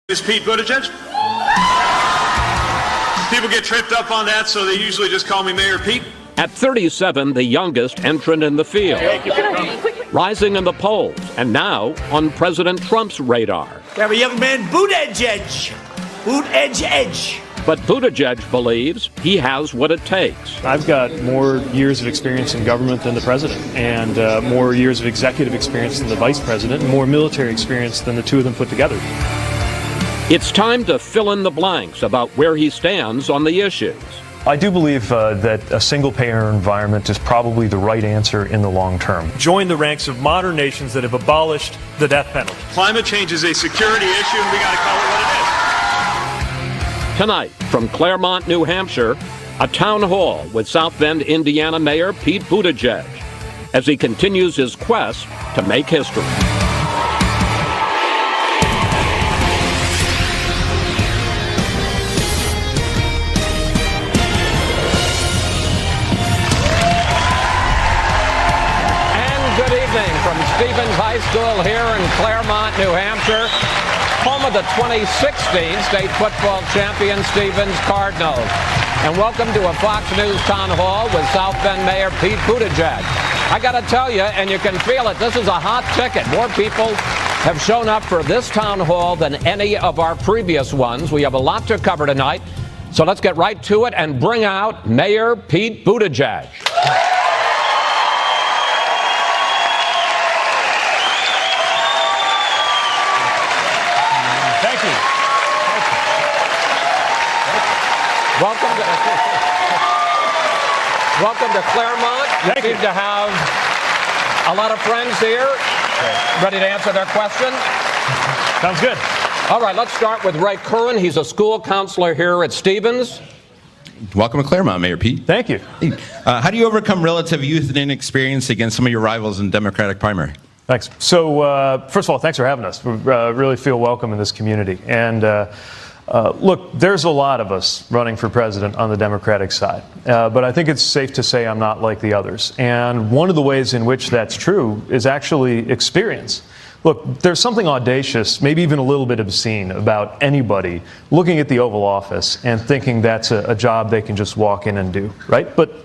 Is Pete Buttigieg? People get tripped up on that, so they usually just call me Mayor Pete. At 37, the youngest entrant in the field, rising in the polls, and now on President Trump's radar. We have a young man, Buttigieg. Buttigieg. But Buttigieg believes he has what it takes. I've got more years of experience in government than the president, and more years of executive experience than the vice president, and more military experience than the two of them put together. It's time to fill in the blanks about where he stands on the issues. I do believe that a single-payer environment is probably the right answer in the long term. Join the ranks of modern nations that have abolished the death penalty. Climate change is a security issue, and we got to call it what it is. Tonight, from Claremont, New Hampshire, a town hall with South Bend, Indiana Mayor Pete Buttigieg as he continues his quest to make history. From Stevens High School here in Claremont, New Hampshire, home of the 2016 state football champion Stevens Cardinals. And welcome to a Fox News town hall with South Bend Mayor Pete Buttigieg. I got to tell you, and you can feel it, this is a hot ticket. More people have shown up for this town hall than any of our previous ones. We have a lot to cover tonight, so let's get right to it and bring out Mayor Pete Buttigieg. Welcome to Claremont. You seem to have a lot of friends here ready to answer their question. Sounds good. All right, let's start with Ray Curran. He's a school counselor here at Stevens. Welcome to Claremont, Mayor Pete. Thank you. How do you overcome relative youth and inexperience against some of your rivals in the Democratic primary? Thanks. So, first of all, thanks for having us. We really feel welcome in this community. And look, there's a lot of us running for president on the Democratic side, but I think it's safe to say I'm not like the others. And one of the ways in which that's true is actually experience. Look, there's something audacious, maybe even a little bit obscene, about anybody looking at the Oval Office and thinking that's a job they can just walk in and do, right? But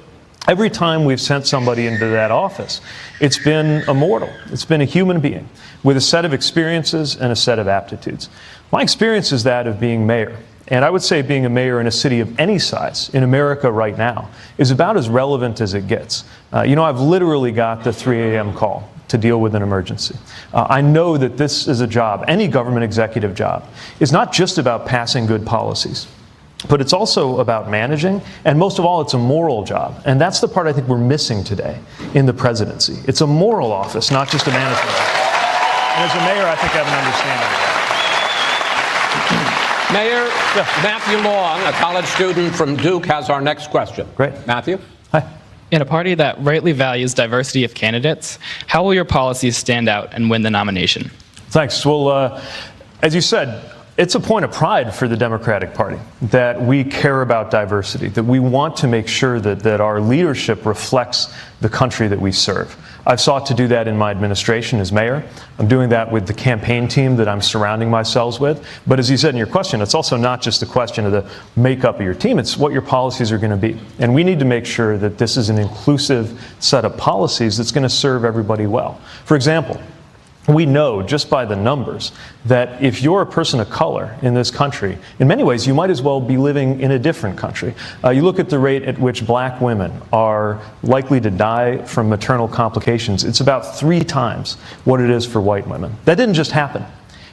every time we've sent somebody into that office, it's been a mortal. It's been a human being with a set of experiences and a set of aptitudes. My experience is that of being mayor. And I would say being a mayor in a city of any size in America right now is about as relevant as it gets. I've literally got the 3 a.m. call to deal with an emergency. I know that this is a job, any government executive job, is not just about passing good policies, but it's also about managing, and most of all, it's a moral job. And that's the part I think we're missing today in the presidency. It's a moral office, not just a management office. And as a mayor, I think I have an understanding of that. Mayor, Matthew Long, a college student from Duke, has our next question. Great. Matthew? Hi. In a party that rightly values diversity of candidates, how will your policies stand out and win the nomination? Thanks. Well, as you said, it's a point of pride for the Democratic Party that we care about diversity, that we want to make sure that our leadership reflects the country that we serve. I've sought to do that in my administration as mayor. I'm doing that with the campaign team that I'm surrounding myself with. But as you said in your question, it's also not just a question of the makeup of your team, it's what your policies are going to be. And we need to make sure that this is an inclusive set of policies that's going to serve everybody well. For example, we know just by the numbers that if you're a person of color in this country, in many ways you might as well be living in a different country. You look at the rate at which black women are likely to die from maternal complications, it's about 3 times what it is for white women. That didn't just happen.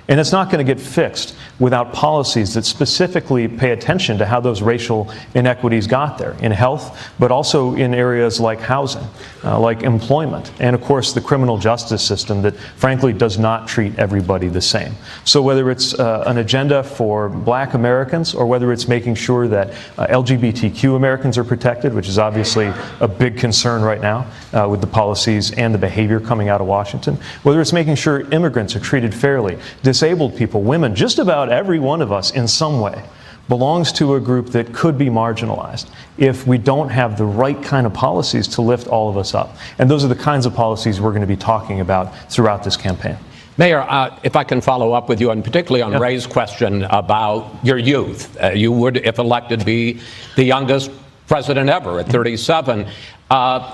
And it's not going to get fixed without policies that specifically pay attention to how those racial inequities got there in health, but also in areas like housing, like employment, and of course the criminal justice system that frankly does not treat everybody the same. So whether it's an agenda for black Americans or whether it's making sure that LGBTQ Americans are protected, which is obviously a big concern right now with the policies and the behavior coming out of Washington, whether it's making sure immigrants are treated fairly, disabled people, women, just about every one of us in some way belongs to a group that could be marginalized if we don't have the right kind of policies to lift all of us up. And those are the kinds of policies we're going to be talking about throughout this campaign. Mayor, if I can follow up with you, and particularly on Ray's question about your youth. You would, if elected, be the youngest president ever at 37.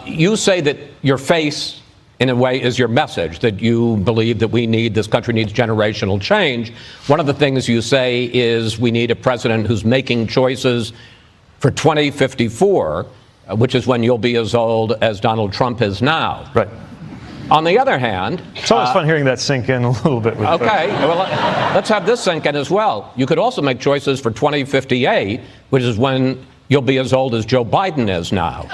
You say that your face, in a way, is your message, that you believe that this country needs generational change. One of the things you say is we need a president who's making choices for 2054, which is when you'll be as old as Donald Trump is now. Right. On the other hand... It's always fun hearing that sink in a little bit. Okay, well, let's have this sink in as well. You could also make choices for 2058, which is when you'll be as old as Joe Biden is now.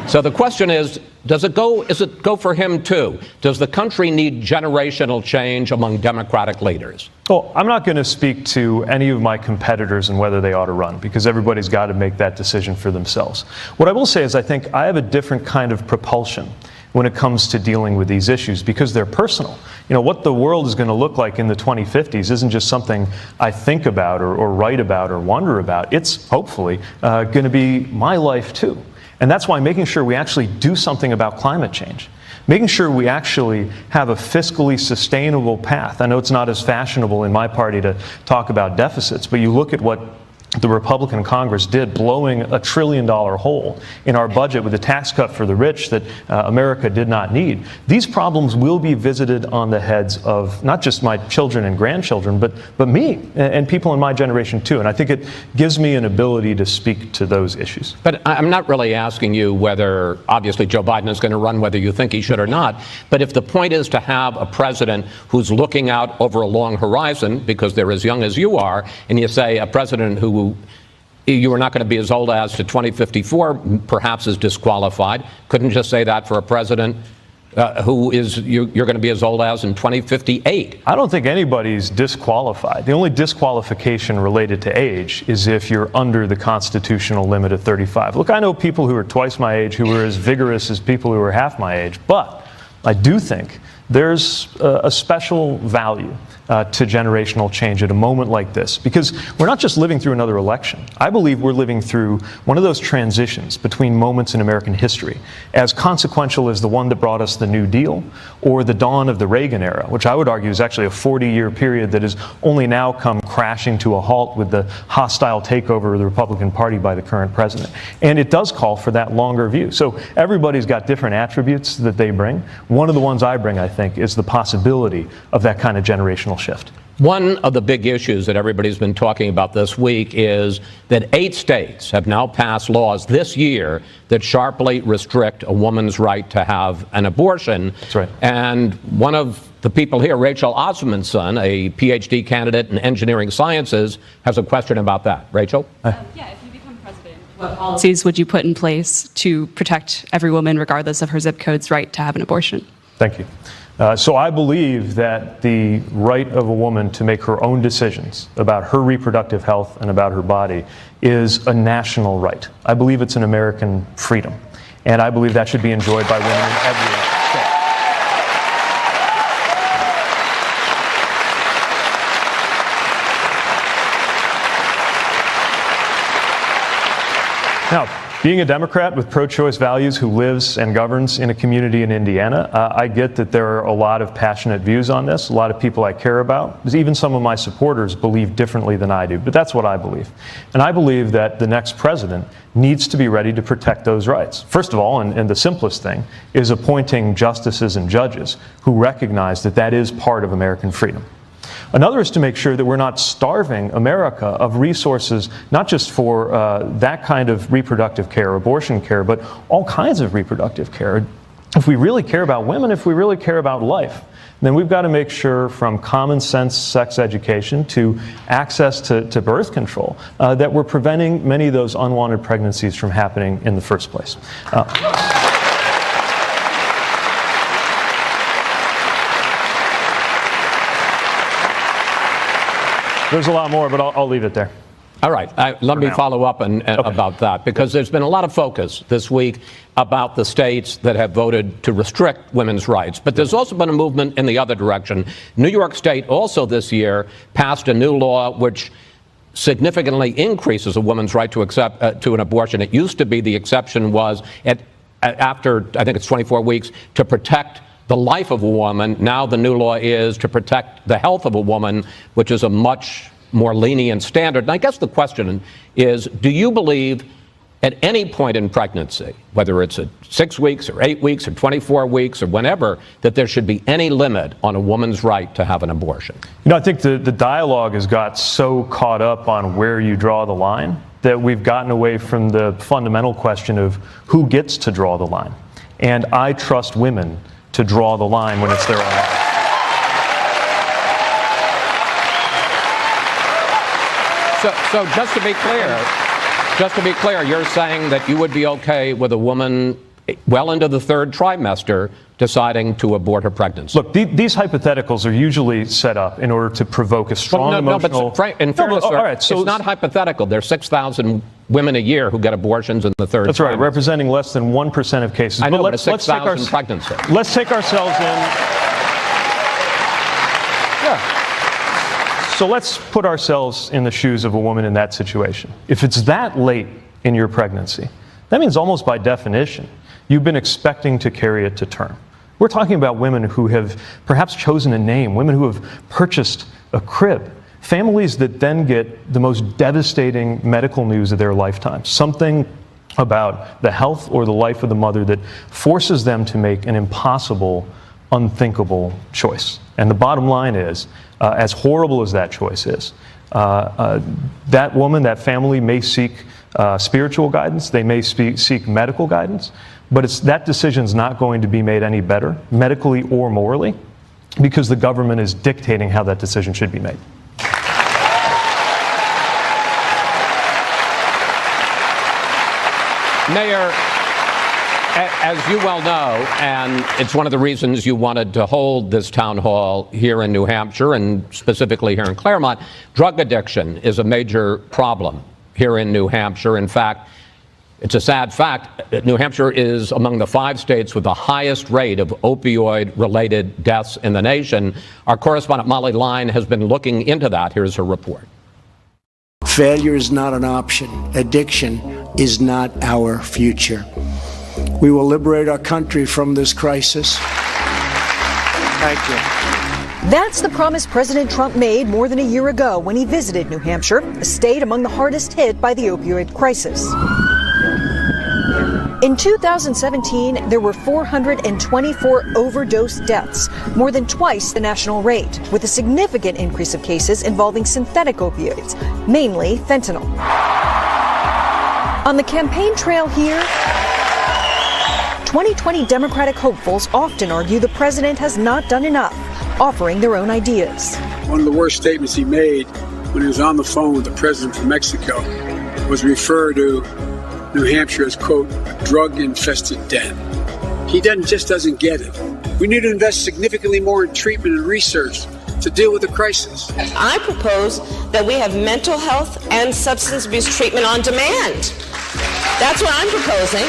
So the question is it go for him too? Does the country need generational change among Democratic leaders? Well, I'm not going to speak to any of my competitors and whether they ought to run, because everybody's got to make that decision for themselves. What I will say is I think I have a different kind of propulsion when it comes to dealing with these issues, because they're personal. You know, what the world is going to look like in the 2050s isn't just something I think about or write about or wonder about. It's hopefully going to be my life too. And that's why making sure we actually do something about climate change, making sure we actually have a fiscally sustainable path. I know it's not as fashionable in my party to talk about deficits, but you look at what the Republican Congress did, blowing $1 trillion hole in our budget with a tax cut for the rich that America did not need. These problems will be visited on the heads of not just my children and grandchildren, but me and people in my generation too. And I think it gives me an ability to speak to those issues. But I'm not really asking you whether, obviously, Joe Biden is going to run, whether you think he should or not. But if the point is to have a president who's looking out over a long horizon, because they're as young as you are, and you say a president who you are not going to be as old as to 2054, perhaps is disqualified. Couldn't just say that for a president who is you're going to be as old as in 2058. I don't think anybody's disqualified. The only disqualification related to age is if you're under the constitutional limit of 35. Look, I know people who are twice my age who are as vigorous as people who are half my age, but I do think there's a special value to generational change at a moment like this, because we're not just living through another election. I believe we're living through one of those transitions between moments in American history, as consequential as the one that brought us the New Deal or the dawn of the Reagan era, which I would argue is actually a 40-year period that has only now come crashing to a halt with the hostile takeover of the Republican Party by the current president. And it does call for that longer view. So everybody's got different attributes that they bring. One of the ones I bring, I think, is the possibility of that kind of generational shift. One of the big issues that everybody's been talking about this week is that 8 states have now passed laws this year that sharply restrict a woman's right to have an abortion. That's right. And one of the people here, Rachel Osmondson, a PhD candidate in engineering sciences, has a question about that. Rachel? Yeah, if you become president, what policies would you put in place to protect every woman, regardless of her zip code's right to have an abortion? Thank you. So I believe that the right of a woman to make her own decisions about her reproductive health and about her body is a national right. I believe it's an American freedom. And I believe that should be enjoyed by women in every state. Now, being a Democrat with pro-choice values who lives and governs in a community in Indiana, I get that there are a lot of passionate views on this, a lot of people I care about. Even some of my supporters believe differently than I do, but that's what I believe. And I believe that the next president needs to be ready to protect those rights. First of all, and the simplest thing, is appointing justices and judges who recognize that that is part of American freedom. Another is to make sure that we're not starving America of resources, not just for that kind of reproductive care, abortion care, but all kinds of reproductive care. If we really care about women, if we really care about life, then we've got to make sure, from common sense sex education to access to birth control, that we're preventing many of those unwanted pregnancies from happening in the first place. There's a lot more, but I'll leave it there. All right. Let me follow up about that, because there's been a lot of focus this week about the states that have voted to restrict women's rights. But there's also been a movement in the other direction. New York State also this year passed a new law which significantly increases a woman's right to an abortion. It used to be the exception was after, I think it's 24 weeks, to protect the life of a woman. Now the new law is to protect the health of a woman, which is a much more lenient standard. And I guess the question is, do you believe at any point in pregnancy, whether it's at 6 weeks or 8 weeks or 24 weeks or whenever, that there should be any limit on a woman's right to have an abortion? You know, I think the dialogue has got so caught up on where you draw the line that we've gotten away from the fundamental question of who gets to draw the line. And I trust women to draw the line when it's their own life. So just to be clear, you're saying that you would be okay with a woman well into the third trimester deciding to abort her pregnancy? Look, these hypotheticals are usually set up in order to provoke a strong emotional... In fairness, sir, it's not hypothetical. There's 6,000 women a year who get abortions in the third trimester. That's right, representing less than 1% of cases. I know, but 6,000 pregnancies. Let's take ourselves in... Yeah. So let's put ourselves in the shoes of a woman in that situation. If it's that late in your pregnancy, that means almost by definition, you've been expecting to carry it to term. We're talking about women who have perhaps chosen a name, women who have purchased a crib, families that then get the most devastating medical news of their lifetime, something about the health or the life of the mother that forces them to make an impossible, unthinkable choice. And the bottom line is, as horrible as that choice is, that woman, that family may seek spiritual guidance, they may seek medical guidance, but that decision's not going to be made any better, medically or morally, because the government is dictating how that decision should be made. Mayor, as you well know, and it's one of the reasons you wanted to hold this town hall here in New Hampshire, and specifically here in Claremont, drug addiction is a major problem here in New Hampshire. In fact, it's a sad fact, New Hampshire is among the 5 states with the highest rate of opioid-related deaths in the nation. Our correspondent Molly Line has been looking into that. Here's her report. Failure is not an option. Addiction is not our future. We will liberate our country from this crisis. Thank you. That's the promise President Trump made more than a year ago when he visited New Hampshire, a state among the hardest hit by the opioid crisis. In 2017, there were 424 overdose deaths, more than twice the national rate, with a significant increase of cases involving synthetic opioids, mainly fentanyl. On the campaign trail here, 2020 Democratic hopefuls often argue the president has not done enough, offering their own ideas. One of the worst statements he made when he was on the phone with the president from Mexico was refer to New Hampshire as, quote, a drug-infested den. He just doesn't get it. We need to invest significantly more in treatment and research to deal with the crisis. I propose that we have mental health and substance abuse treatment on demand. That's what I'm proposing.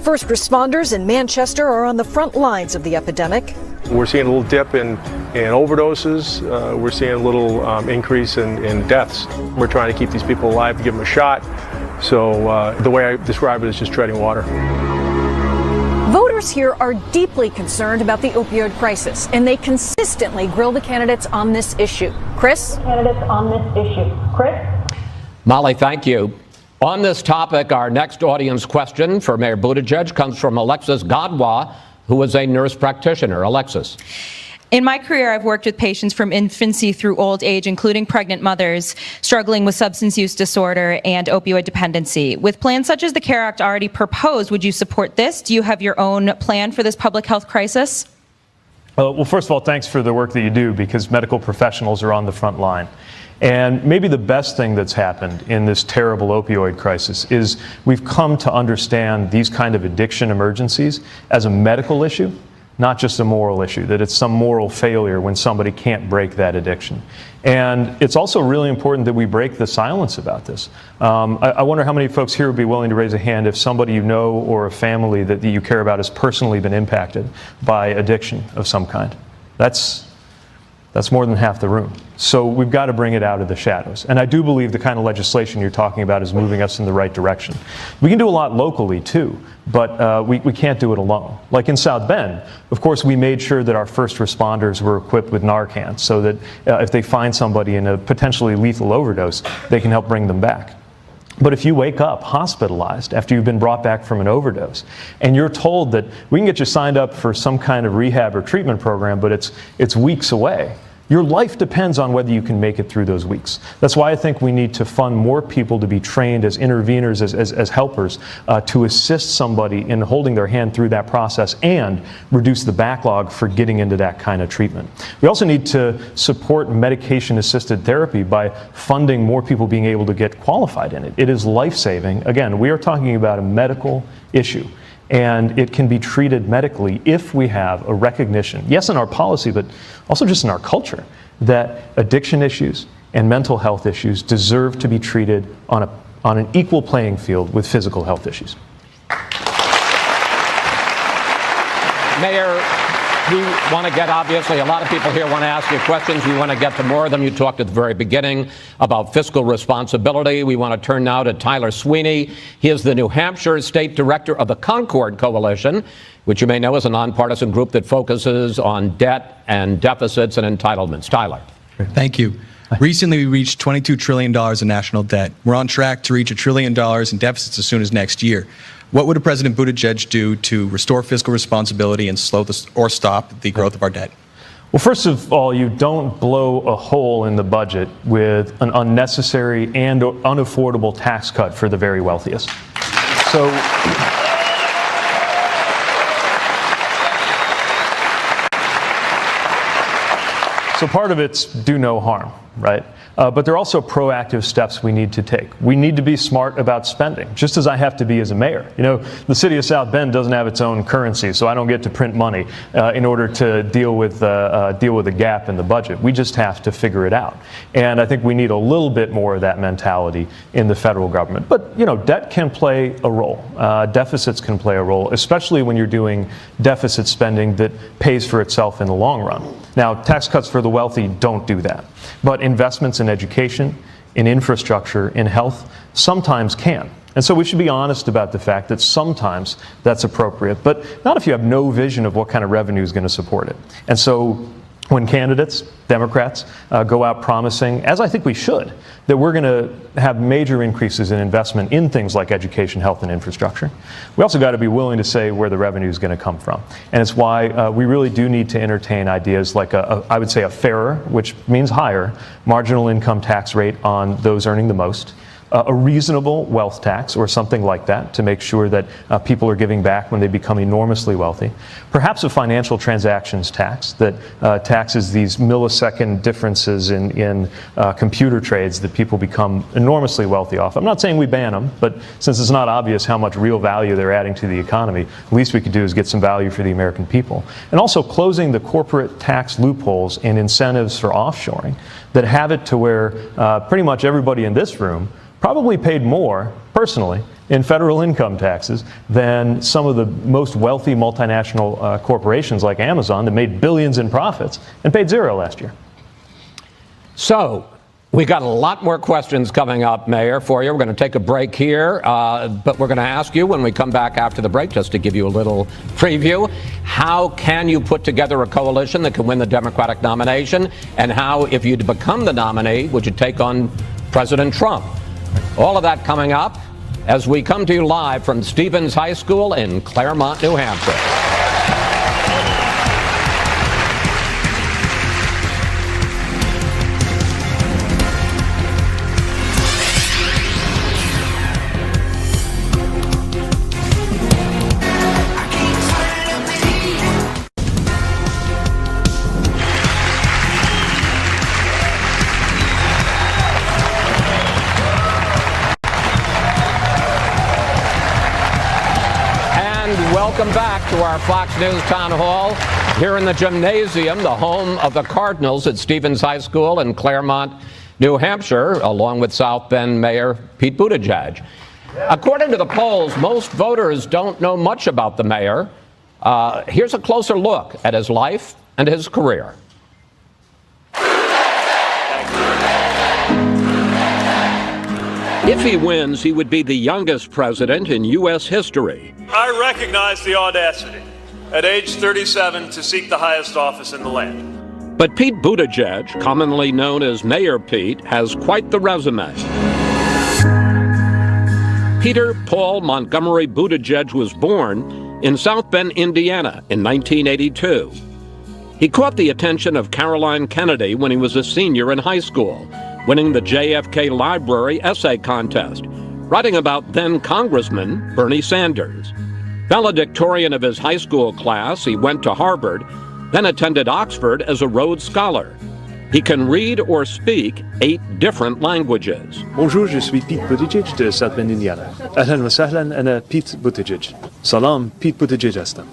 First responders in Manchester are on the front lines of the epidemic. We're seeing a little dip in overdoses. We're seeing a little increase in deaths. We're trying to keep these people alive to give them a shot. So the way I describe it is just treading water. Voters here are deeply concerned about the opioid crisis, and they consistently grill the candidates on this issue. Chris? Molly, thank you. On this topic, our next audience question for Mayor Buttigieg comes from Alexis Godwa, who is a nurse practitioner. Alexis. In my career, I've worked with patients from infancy through old age, including pregnant mothers struggling with substance use disorder and opioid dependency. With plans such as the CARE Act already proposed, would you support this? Do you have your own plan for this public health crisis? Well, first of all, thanks for the work that you do, because medical professionals are on the front line. And maybe the best thing that's happened in this terrible opioid crisis is we've come to understand these kind of addiction emergencies as a medical issue, not just a moral issue, that it's some moral failure when somebody can't break that addiction. And it's also really important that we break the silence about this. I wonder how many folks here would be willing to raise a hand if somebody you know or a family that you care about has personally been impacted by addiction of some kind. That's more than half the room. So we've got to bring it out of the shadows. And I do believe the kind of legislation you're talking about is moving us in the right direction. We can do a lot locally, too, but we can't do it alone. Like in South Bend, of course, we made sure that our first responders were equipped with Narcan so that if they find somebody in a potentially lethal overdose, they can help bring them back. But if you wake up hospitalized after you've been brought back from an overdose, and you're told that we can get you signed up for some kind of rehab or treatment program, but it's weeks away, your life depends on whether you can make it through those weeks. That's why I think we need to fund more people to be trained as interveners, as helpers, to assist somebody in holding their hand through that process and reduce the backlog for getting into that kind of treatment. We also need to support medication-assisted therapy by funding more people being able to get qualified in it. It is life-saving. Again, we are talking about a medical issue. And it can be treated medically if we have a recognition, yes, in our policy, but also just in our culture, that addiction issues and mental health issues deserve to be treated on an equal playing field with physical health issues. Mayor, we want to get, obviously, a lot of people here want to ask you questions. We want to get to more of them. You talked at the very beginning about fiscal responsibility. We want to turn now to Tyler Sweeney. He is the New Hampshire State Director of the Concord Coalition, which you may know is a nonpartisan group that focuses on debt and deficits and entitlements. Tyler. Thank you. Recently, we reached $22 trillion in national debt. We're on track to reach $1 trillion in deficits as soon as next year. What would President Buttigieg do to restore fiscal responsibility and slow or stop the growth of our debt? Well, first of all, you don't blow a hole in the budget with an unnecessary and unaffordable tax cut for the very wealthiest. So part of it's do no harm, right? But there are also proactive steps we need to take. We need to be smart about spending, just as I have to be as a mayor. You know, the city of South Bend doesn't have its own currency, so I don't get to print money in order to deal with the gap in the budget. We just have to figure it out. And I think we need a little bit more of that mentality in the federal government. But, you know, debt can play a role. Deficits can play a role, especially when you're doing deficit spending that pays for itself in the long run. Now, tax cuts for the wealthy don't do that. But investments in education, in infrastructure, in health, sometimes can. And so we should be honest about the fact that sometimes that's appropriate, but not if you have no vision of what kind of revenue is going to support it. And so when candidates, Democrats, go out promising, as I think we should, that we're going to have major increases in investment in things like education, health, and infrastructure, we also got to be willing to say where the revenue is going to come from. And it's why we really do need to entertain ideas like I would say a fairer, which means higher, marginal income tax rate on those earning the most, a reasonable wealth tax or something like that to make sure that people are giving back when they become enormously wealthy. Perhaps a financial transactions tax that taxes these millisecond differences in computer trades that people become enormously wealthy off. I'm not saying we ban them, but since it's not obvious how much real value they're adding to the economy, the least we could do is get some value for the American people. And also closing the corporate tax loopholes and incentives for offshoring that have it to where pretty much everybody in this room probably paid more, personally, in federal income taxes than some of the most wealthy multinational corporations like Amazon that made billions in profits and paid zero last year. So, we got a lot more questions coming up, Mayor, for you. We're going to take a break here, but we're going to ask you when we come back after the break, just to give you a little preview, how can you put together a coalition that can win the Democratic nomination? And how, if you'd become the nominee, would you take on President Trump? All of that coming up as we come to you live from Stevens High School in Claremont, New Hampshire. Welcome back to our Fox News Town Hall here in the gymnasium, the home of the Cardinals at Stevens High School in Claremont, New Hampshire, along with South Bend Mayor Pete Buttigieg. According to the polls, most voters don't know much about the mayor. Here's a closer look at his life and his career. If he wins, he would be the youngest president in U.S. history. I recognize the audacity at age 37 to seek the highest office in the land. But Pete Buttigieg, commonly known as Mayor Pete, has quite the resume. Peter Paul Montgomery Buttigieg was born in South Bend, Indiana in 1982. He caught the attention of Caroline Kennedy when he was a senior in high school, winning the JFK Library essay contest, writing about then Congressman Bernie Sanders. Valedictorian of his high school class, he went to Harvard, then attended Oxford as a Rhodes Scholar. He can read or speak 8 different languages. Bonjour, je suis Pete Buttigieg de South Bend, Indiana. Ahlan wa sahlan, ana Pete Buttigieg. Salam, Pete Buttigieg astam.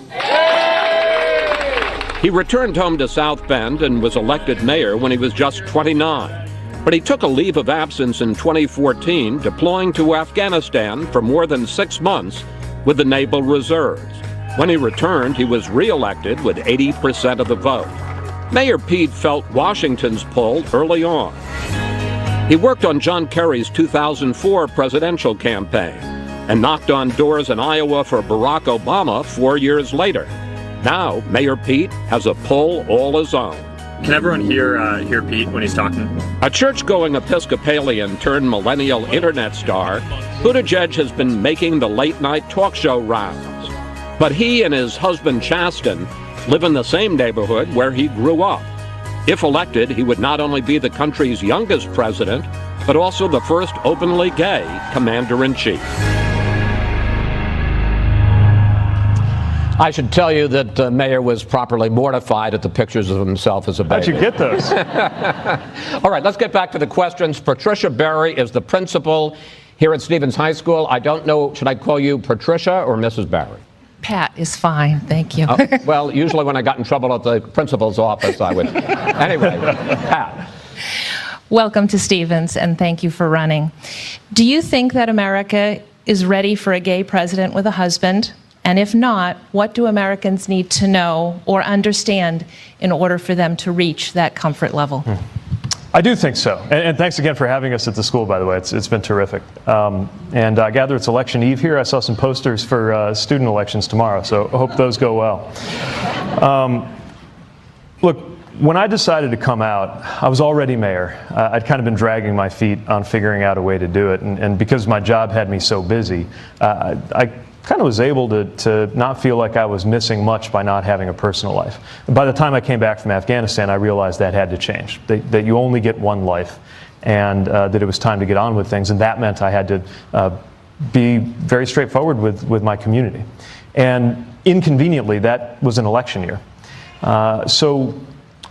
He returned home to South Bend and was elected mayor when he was just 29. But he took a leave of absence in 2014, deploying to Afghanistan for more than 6 months with the Naval Reserves. When he returned, he was re-elected with 80% of the vote. Mayor Pete felt Washington's pull early on. He worked on John Kerry's 2004 presidential campaign and knocked on doors in Iowa for Barack Obama 4 years later. Now, Mayor Pete has a pull all his own. Can everyone hear Pete when he's talking? A church-going Episcopalian turned millennial internet star, Buttigieg has been making the late-night talk show rounds. But he and his husband Chasten live in the same neighborhood where he grew up. If elected, he would not only be the country's youngest president, but also the first openly gay commander-in-chief. I should tell you that the mayor was properly mortified at the pictures of himself as a baby. How'd you get those? All right, let's get back to the questions. Patricia Berry is the principal here at Stevens High School. I don't know, should I call you Patricia or Mrs. Berry? Pat is fine, thank you. Well, usually when I got in trouble at the principal's office, I would. Anyway, Pat. Welcome to Stevens, and thank you for running. Do you think that America is ready for a gay president with a husband? And if not, what do Americans need to know or understand in order for them to reach that comfort level? I do think so. And thanks again for having us at the school, by the way. It's been terrific. And I gather it's election eve here. I saw some posters for student elections tomorrow, so I hope those go well. Look, when I decided to come out, I was already mayor. I'd kind of been dragging my feet on figuring out a way to do it. And because my job had me so busy, I kind of was able to not feel like I was missing much by not having a personal life. By the time I came back from Afghanistan, I realized that had to change, that you only get one life, and that it was time to get on with things, and that meant I had to be very straightforward with my community. And inconveniently, that was an election year. So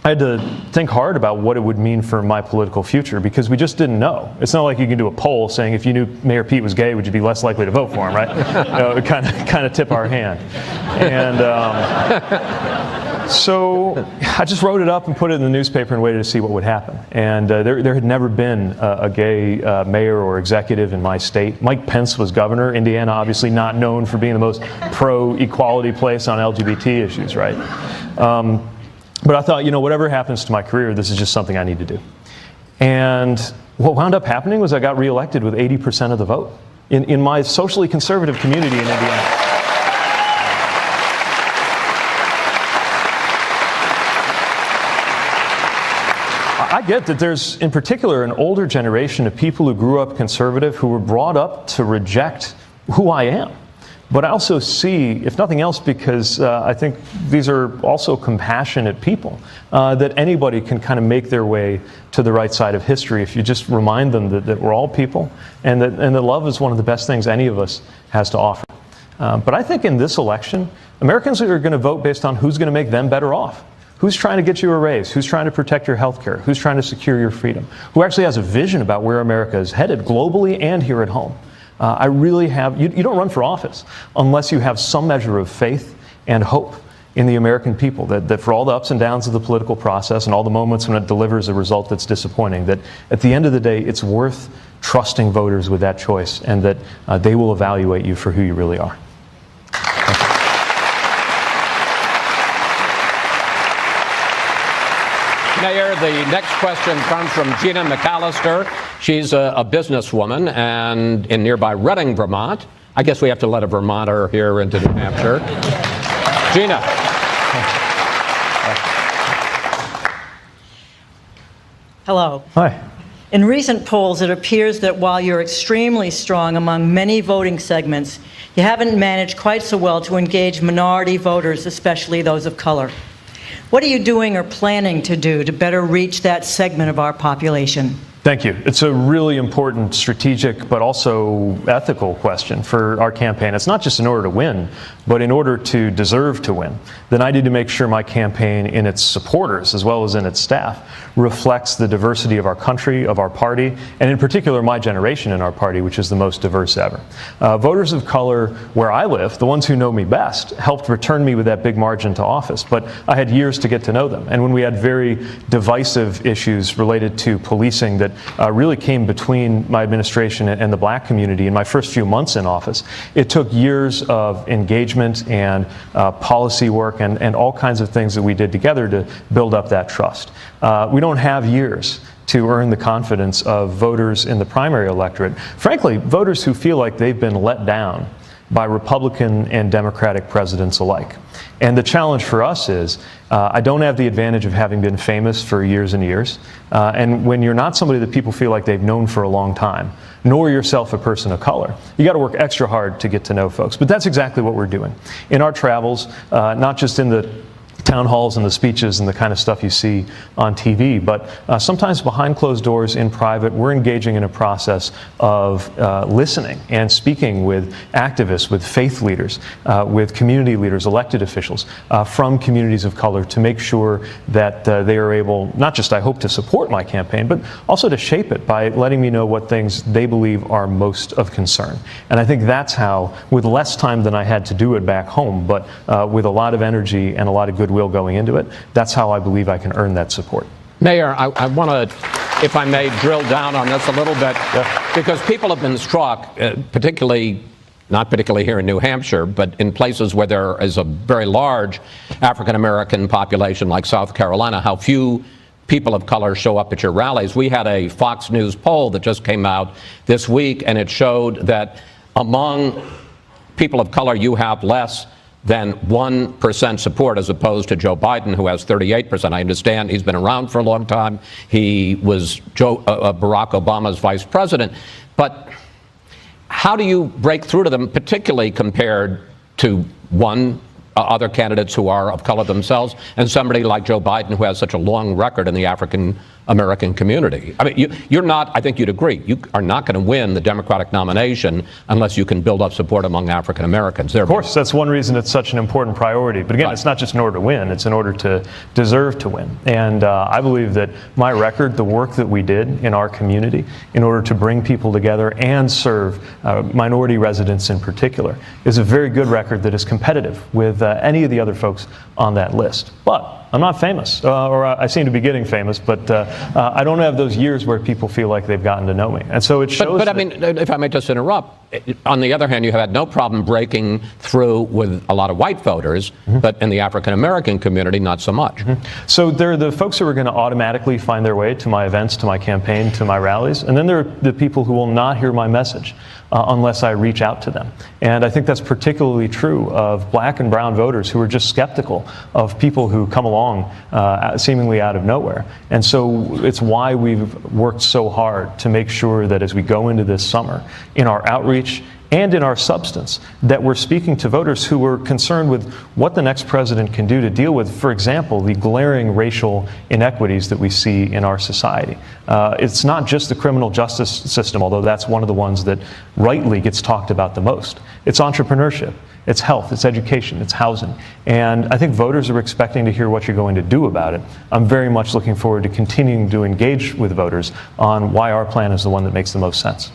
I had to think hard about what it would mean for my political future, because we just didn't know. It's not like you can do a poll saying if you knew Mayor Pete was gay, would you be less likely to vote for him, right? It kind of tip our hand. And so I just wrote it up and put it in the newspaper and waited to see what would happen. And there had never been a gay mayor or executive in my state. Mike Pence was governor. Indiana, obviously not known for being the most pro-equality place on LGBT issues, right? But I thought, whatever happens to my career, this is just something I need to do. And what wound up happening was I got reelected with 80% of the vote in my socially conservative community in Indiana. I get that there's, in particular, an older generation of people who grew up conservative who were brought up to reject who I am. But I also see, if nothing else, because I think these are also compassionate people, that anybody can kind of make their way to the right side of history if you just remind them that we're all people, and that love is one of the best things any of us has to offer. But I think in this election, Americans are going to vote based on who's going to make them better off. Who's trying to get you a raise? Who's trying to protect your health care? Who's trying to secure your freedom? Who actually has a vision about where America is headed globally and here at home? I really have, you don't run for office unless you have some measure of faith and hope in the American people, that for all the ups and downs of the political process and all the moments when it delivers a result that's disappointing, that at the end of the day, it's worth trusting voters with that choice, and that they will evaluate you for who you really are. Mayor, the next question comes from Gina McAllister. She's a businesswoman and in nearby Reading, Vermont. I guess we have to let a Vermonter here into New Hampshire. Gina. Hello. Hi. In recent polls, it appears that while you're extremely strong among many voting segments, you haven't managed quite so well to engage minority voters, especially those of color. What are you doing or planning to do to better reach that segment of our population? Thank you. It's a really important strategic but also ethical question for our campaign. It's not just in order to win, but in order to deserve to win. Then I need to make sure my campaign in its supporters as well as in its staff reflects the diversity of our country, of our party, and in particular my generation in our party, which is the most diverse ever. Voters of color where I live, the ones who know me best, helped return me with that big margin to office, but I had years to get to know them. And when we had very divisive issues related to policing that really came between my administration and the black community in my first few months in office, it took years of engagement and policy work and all kinds of things that we did together to build up that trust. We don't have years to earn the confidence of voters in the primary electorate. Frankly, voters who feel like they've been let down by Republican and Democratic presidents alike. And the challenge for us is, I don't have the advantage of having been famous for years and years. And when you're not somebody that people feel like they've known for a long time, nor yourself a person of color, you got to work extra hard to get to know folks. But that's exactly what we're doing. In our travels, not just in the town halls and the speeches and the kind of stuff you see on TV, but sometimes behind closed doors in private, we're engaging in a process of listening and speaking with activists, with faith leaders, with community leaders, elected officials from communities of color to make sure that they are able, not just I hope to support my campaign, but also to shape it by letting me know what things they believe are most of concern. And I think that's how, with less time than I had to do it back home, but with a lot of energy and a lot of goodwill going into it, that's how I believe I can earn that support. Mayor, I want to, if I may, drill down on this a little bit, because people have been struck, not particularly here in New Hampshire, but in places where there is a very large African-American population like South Carolina, how few people of color show up at your rallies. We had a Fox News poll that just came out this week, and it showed that among people of color, you have less than 1% support, as opposed to Joe Biden, who has 38%. I understand he's been around for a long time. He was Barack Obama's vice president. But how do you break through to them, particularly compared to other candidates who are of color themselves, and somebody like Joe Biden, who has such a long record in the African-American community? I mean, you're not, I think you'd agree, you are not going to win the Democratic nomination unless you can build up support among African-Americans. Of course, that's one reason it's such an important priority. But again, it's not just in order to win, it's in order to deserve to win. And I believe that my record, the work that we did in our community in order to bring people together and serve minority residents in particular, is a very good record that is competitive with any of the other folks on that list. But I'm not famous, or I seem to be getting famous, but I don't have those years where people feel like they've gotten to know me. And so it shows. But I mean, if I may just interrupt, on the other hand, you have had no problem breaking through with a lot of white voters, but in the African-American community, not so much. So there are the folks who are going to automatically find their way to my events, to my campaign, to my rallies, and then there are the people who will not hear my message unless I reach out to them. And I think that's particularly true of black and brown voters who are just skeptical of people who come along seemingly out of nowhere. And so it's why we've worked so hard to make sure that as we go into this summer, in our outreach and in our substance, that we're speaking to voters who are concerned with what the next president can do to deal with, for example, the glaring racial inequities that we see in our society. It's not just the criminal justice system, although that's one of the ones that rightly gets talked about the most. It's entrepreneurship, it's health, it's education, it's housing. And I think voters are expecting to hear what you're going to do about it. I'm very much looking forward to continuing to engage with voters on why our plan is the one that makes the most sense.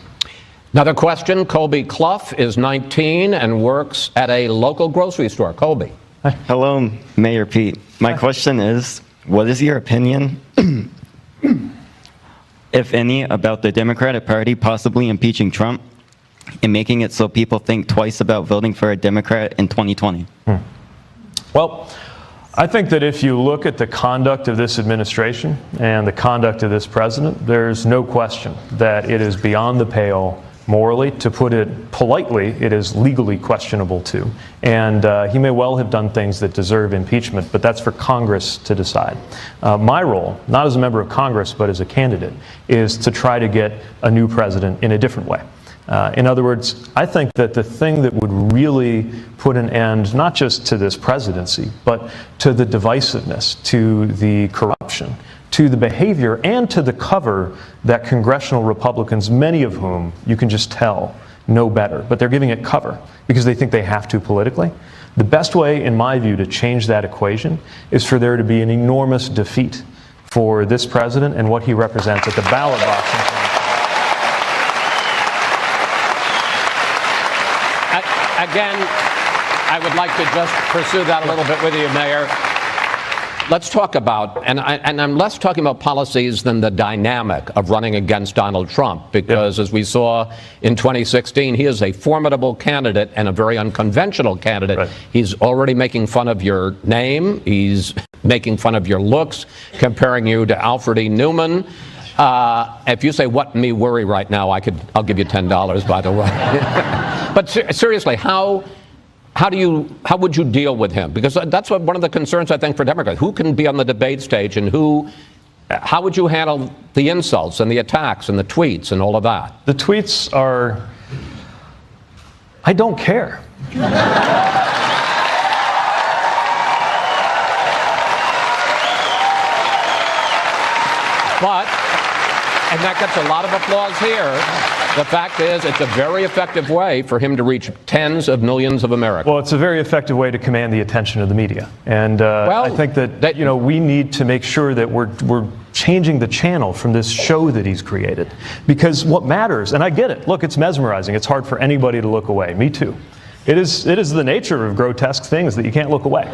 Another question. Colby Clough is 19 and works at a local grocery store. Colby. Hi. Hello, Mayor Pete. My question is, what is your opinion, if any, about the Democratic Party possibly impeaching Trump and making it so people think twice about voting for a Democrat in 2020? Well, I think that if you look at the conduct of this administration and the conduct of this president, there's no question that it is beyond the pale morally. To put it politely, it is legally questionable too. And he may well have done things that deserve impeachment, but that's for Congress to decide. My role, not as a member of Congress, but as a candidate, is to try to get a new president in a different way. In other words, I think that the thing that would really put an end not just to this presidency, but to the divisiveness, to the corruption, to the behavior, and to the cover that congressional Republicans, many of whom you can just tell know better, but they're giving it cover because they think they have to politically. The best way, in my view, to change that equation is for there to be an enormous defeat for this president and what he represents at the ballot box. Again, I would like to just pursue that a little bit with you, Mayor. Let's talk about, and I'm less talking about policies than the dynamic of running against Donald Trump, because as we saw in 2016, he is a formidable candidate and a very unconventional candidate. Right. He's already making fun of your name. He's making fun of your looks, comparing you to Alfred E. Newman. If you say, "What me worry right now," I'll give you $10, by the way. But seriously, how would you deal with him? Because that's one of the concerns, I think, for Democrats. Who can be on the debate stage, and how would you handle the insults and the attacks and the tweets and all of that? The tweets are, I don't care. But, and that gets a lot of applause here, the fact is it's a very effective way for him to reach tens of millions of Americans. Well, it's a very effective way to command the attention of the media. And I think that we need to make sure that we're changing the channel from this show that he's created. Because what matters, and I get it, look, it's mesmerizing. It's hard for anybody to look away. Me too. It is the nature of grotesque things that you can't look away.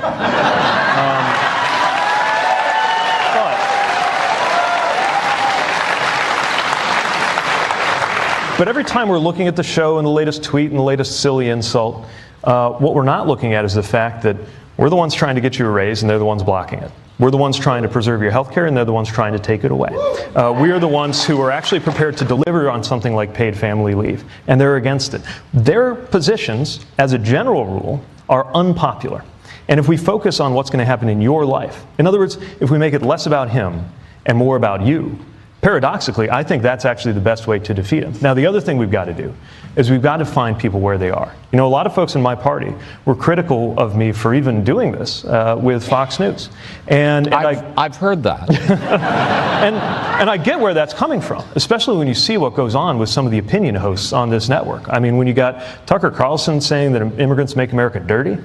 But every time we're looking at the show and the latest tweet and the latest silly insult, what we're not looking at is the fact that we're the ones trying to get you a raise and they're the ones blocking it. We're the ones trying to preserve your health care and they're the ones trying to take it away. We are the ones who are actually prepared to deliver on something like paid family leave, and they're against it. Their positions, as a general rule, are unpopular. And if we focus on what's going to happen in your life, in other words, if we make it less about him and more about you, paradoxically, I think that's actually the best way to defeat him. Now, the other thing we've got to do is we've got to find people where they are. You know, a lot of folks in my party were critical of me for even doing this with Fox News. And I've heard that. and I get where that's coming from, especially when you see what goes on with some of the opinion hosts on this network. I mean, when you got Tucker Carlson saying that immigrants make America dirty,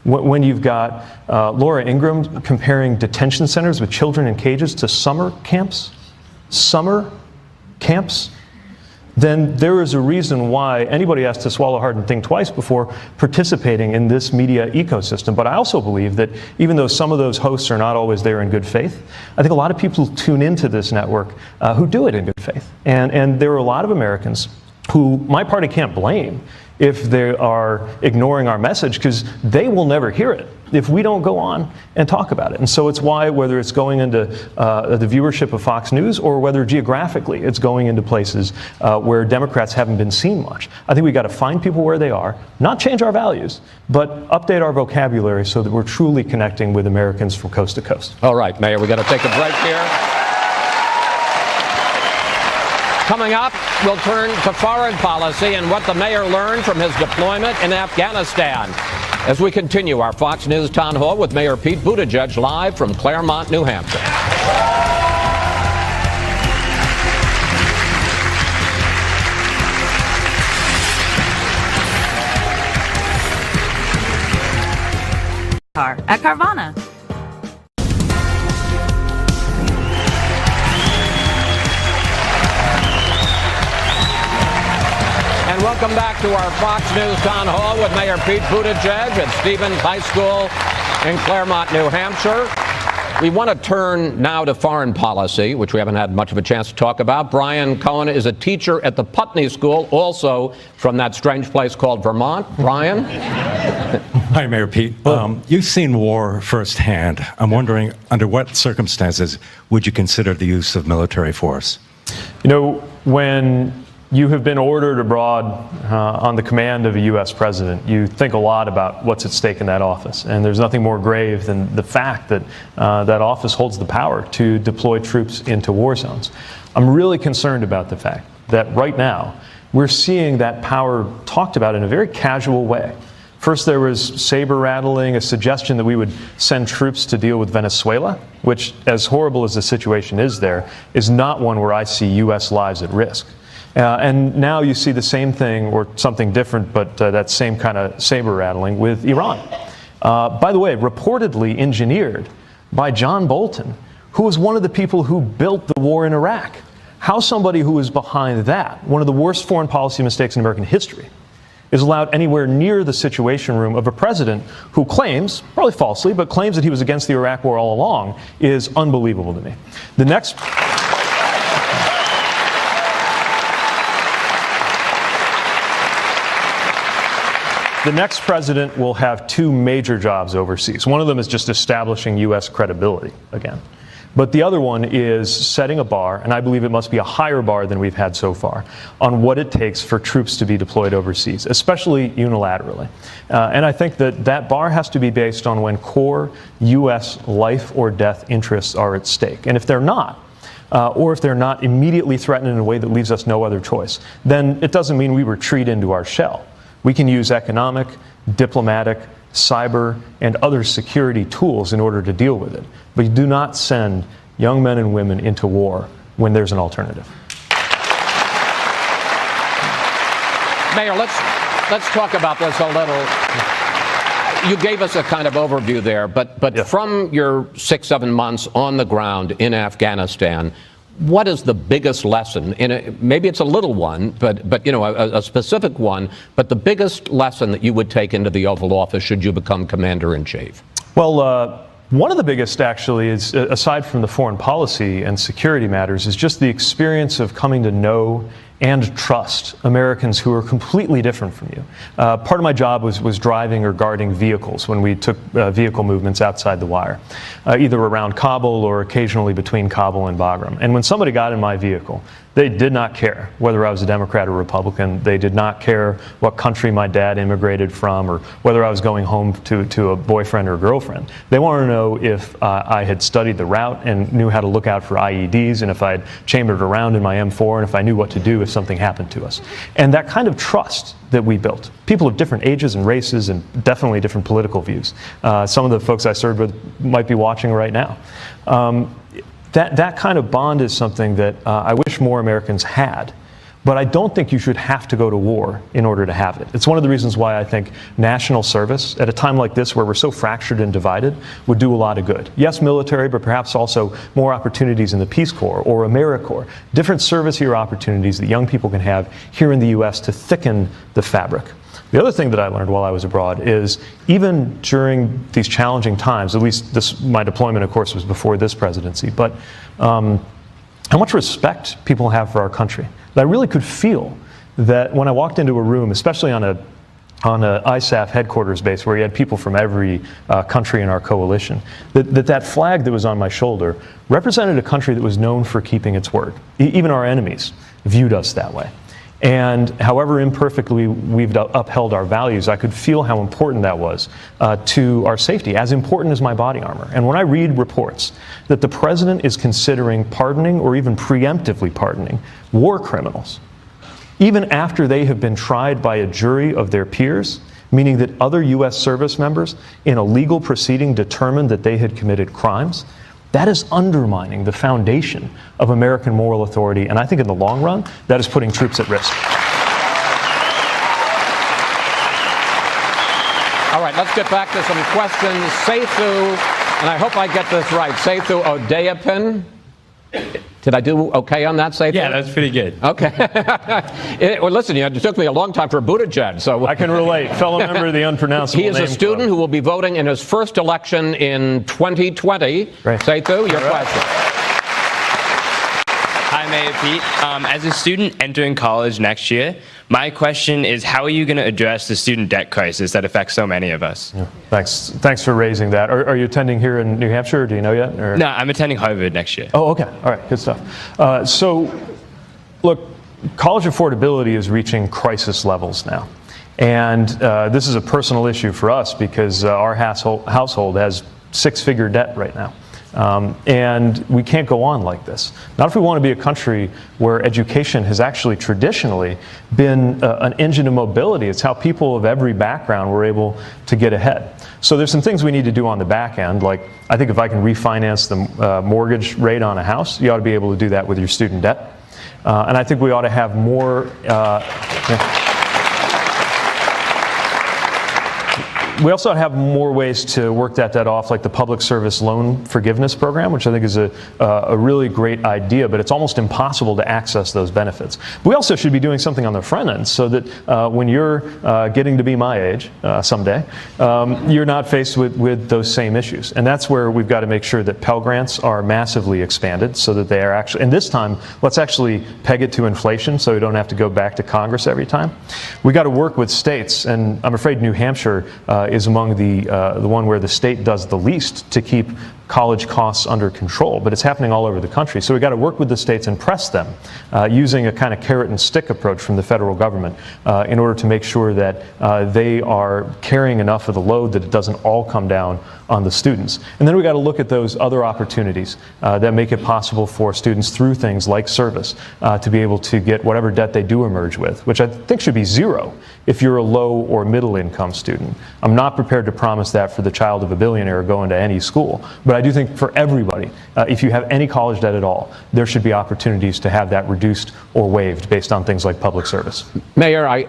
when you've got Laura Ingraham comparing detention centers with children in cages to summer camps, then there is a reason why anybody has to swallow hard and think twice before participating in this media ecosystem. But I also believe that even though some of those hosts are not always there in good faith, I think a lot of people tune into this network who do it in good faith. And there are a lot of Americans who my party can't blame if they are ignoring our message, because they will never hear it if we don't go on and talk about it. And so it's why, whether it's going into the viewership of Fox News or whether geographically it's going into places where Democrats haven't been seen much, I think we've got to find people where they are, not change our values, but update our vocabulary so that we're truly connecting with Americans from coast to coast. All right, Mayor, we've got to take a break here. Coming up, we'll turn to foreign policy and what the mayor learned from his deployment in Afghanistan as we continue our Fox News Town Hall with Mayor Pete Buttigieg live from Claremont, New Hampshire. At Carvana. And welcome back to our Fox News Town Hall with Mayor Pete Buttigieg at Stevens High School in Claremont, New Hampshire. We want to turn now to foreign policy, which we haven't had much of a chance to talk about. Brian Cohen is a teacher at the Putney School, also from that strange place called Vermont. Brian? Hi, Mayor Pete. You've seen war firsthand. I'm wondering, under what circumstances would you consider the use of military force? You know, when you have been ordered abroad on the command of a U.S. president, you think a lot about what's at stake in that office. And there's nothing more grave than the fact that that office holds the power to deploy troops into war zones. I'm really concerned about the fact that right now we're seeing that power talked about in a very casual way. First, there was saber rattling, a suggestion that we would send troops to deal with Venezuela, which, as horrible as the situation is there, is not one where I see U.S. lives at risk. And now you see the same thing, or something different, but that same kind of saber rattling with Iran. By the way, reportedly engineered by John Bolton, who was one of the people who built the war in Iraq. How somebody who is behind that, one of the worst foreign policy mistakes in American history, is allowed anywhere near the situation room of a president who claims, probably falsely, but claims that he was against the Iraq war all along, is unbelievable to me. The next president will have two major jobs overseas. One of them is just establishing U.S. credibility again. But the other one is setting a bar, and I believe it must be a higher bar than we've had so far, on what it takes for troops to be deployed overseas, especially unilaterally. And I think that that bar has to be based on when core U.S. life or death interests are at stake. And if they're not, or if they're not immediately threatened in a way that leaves us no other choice, then it doesn't mean we retreat into our shell. We can use economic, diplomatic, cyber, and other security tools in order to deal with it. But you do not send young men and women into war when there's an alternative. Mayor, let's talk about this a little. You gave us a kind of overview there, but from your 6-7 months on the ground in Afghanistan, what is the biggest lesson? Maybe it's a little one, but you know, a specific one, but the biggest lesson that you would take into the Oval Office should you become Commander-in-Chief? Well, one of the biggest, actually, is, aside from the foreign policy and security matters, is just the experience of coming to know and trust Americans who are completely different from you. Part of my job was driving or guarding vehicles when we took vehicle movements outside the wire, either around Kabul or occasionally between Kabul and Bagram. And when somebody got in my vehicle, they did not care whether I was a Democrat or Republican. They did not care what country my dad immigrated from or whether I was going home to a boyfriend or a girlfriend. They wanted to know if I had studied the route and knew how to look out for IEDs, and if I had chambered around in my M4, and if I knew what to do if something happened to us. And that kind of trust that we built, people of different ages and races and definitely different political views. Some of the folks I served with might be watching right now. That kind of bond is something that I wish more Americans had, but I don't think you should have to go to war in order to have it. It's one of the reasons why I think national service, at a time like this where we're so fractured and divided, would do a lot of good. Yes, military, but perhaps also more opportunities in the Peace Corps or AmeriCorps, different service year opportunities that young people can have here in the U.S. to thicken the fabric. The other thing that I learned while I was abroad is even during these challenging times, at least my deployment, of course, was before this presidency, but how much respect people have for our country. I really could feel that when I walked into a room, especially on a ISAF headquarters base where you had people from every country in our coalition, that flag that was on my shoulder represented a country that was known for keeping its word. Even our enemies viewed us that way. And however imperfectly we've upheld our values, I could feel how important that was to our safety, as important as my body armor. And when I read reports that the president is considering pardoning or even preemptively pardoning war criminals, even after they have been tried by a jury of their peers, meaning that other U.S. service members in a legal proceeding determined that they had committed crimes, that is undermining the foundation of American moral authority, and I think in the long run, that is putting troops at risk. All right, let's get back to some questions. Sethu, and I hope I get this right, Sethu Odeapin. Did I do okay on that, Sethu? Yeah, that's pretty good. Okay. Well, listen, it took me a long time for Buttigieg, so I can relate. Fellow member of the unpronounceable name. He is a student who will be voting in his first election in 2020. Right. Sethu, your question. Hi, Mayor Pete. As a student entering college next year, my question is, how are you going to address the student debt crisis that affects so many of us? Yeah. Thanks for raising that. Are you attending here in New Hampshire, or do you know yet? Or? No, I'm attending Harvard next year. Oh, okay. All right, good stuff. So, look, college affordability is reaching crisis levels now. And this is a personal issue for us because our household has six-figure debt right now. And we can't go on like this. Not if we want to be a country where education has actually traditionally been an engine of mobility. It's how people of every background were able to get ahead. So there's some things we need to do on the back end. Like, I think if I can refinance the mortgage rate on a house, you ought to be able to do that with your student debt. And I think we ought to have more... We also have more ways to work that debt off, like the public service loan forgiveness program, which I think is a really great idea, but it's almost impossible to access those benefits. We also should be doing something on the front end so that when you're getting to be my age someday, you're not faced with those same issues. And that's where we've got to make sure that Pell Grants are massively expanded so that they are actually, and this time, let's actually peg it to inflation so we don't have to go back to Congress every time. We've got to work with states, and I'm afraid New Hampshire is among the one where the state does the least to keep college costs under control, but it's happening all over the country. So we've got to work with the states and press them using a kind of carrot and stick approach from the federal government in order to make sure that they are carrying enough of the load that it doesn't all come down on the students. And then we've got to look at those other opportunities that make it possible for students through things like service to be able to get whatever debt they do emerge with, which I think should be zero if you're a low or middle income student. I'm not prepared to promise that for the child of a billionaire going to any school, but I do think for everybody, if you have any college debt at all, there should be opportunities to have that reduced or waived based on things like public service. Mayor, I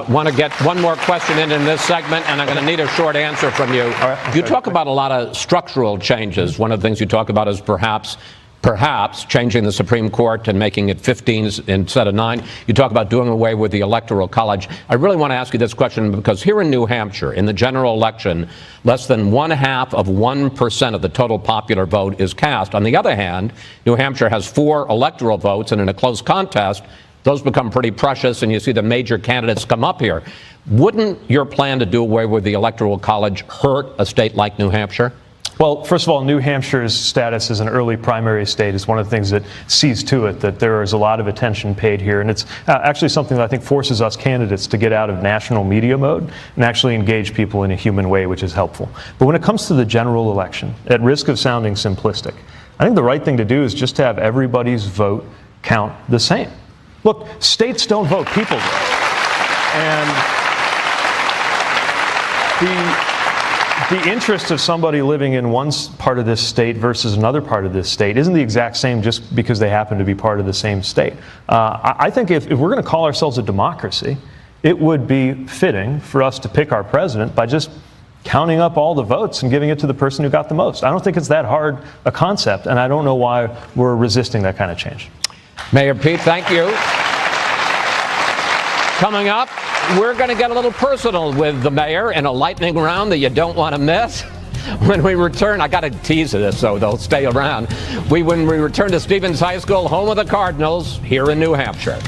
want to get one more question in this segment, and I'm going to need a short answer from you. You talk about a lot of structural changes. One of the things you talk about is perhaps changing the Supreme Court and making it 15 instead of 9. You talk about doing away with the Electoral College. I really want to ask you this question because here in New Hampshire, in the general election, less than 0.5% of the total popular vote is cast. On the other hand, New Hampshire has 4 electoral votes, and in a close contest, those become pretty precious, and you see the major candidates come up here. Wouldn't your plan to do away with the Electoral College hurt a state like New Hampshire? Well, first of all, New Hampshire's status as an early primary state is one of the things that sees to it that there is a lot of attention paid here. And it's actually something that I think forces us candidates to get out of national media mode and actually engage people in a human way, which is helpful. But when it comes to the general election, at risk of sounding simplistic, I think the right thing to do is just to have everybody's vote count the same. Look, states don't vote, people do. And the interest of somebody living in one part of this state versus another part of this state isn't the exact same just because they happen to be part of the same state. I think if we're going to call ourselves a democracy, it would be fitting for us to pick our president by just counting up all the votes and giving it to the person who got the most. I don't think it's that hard a concept, and I don't know why we're resisting that kind of change. Mayor Pete, thank you. Coming up, we're going to get a little personal with the mayor in a lightning round that you don't want to miss. When we return, I got to tease this, so they'll stay around. When we return to Stevens High School, home of the Cardinals, here in New Hampshire.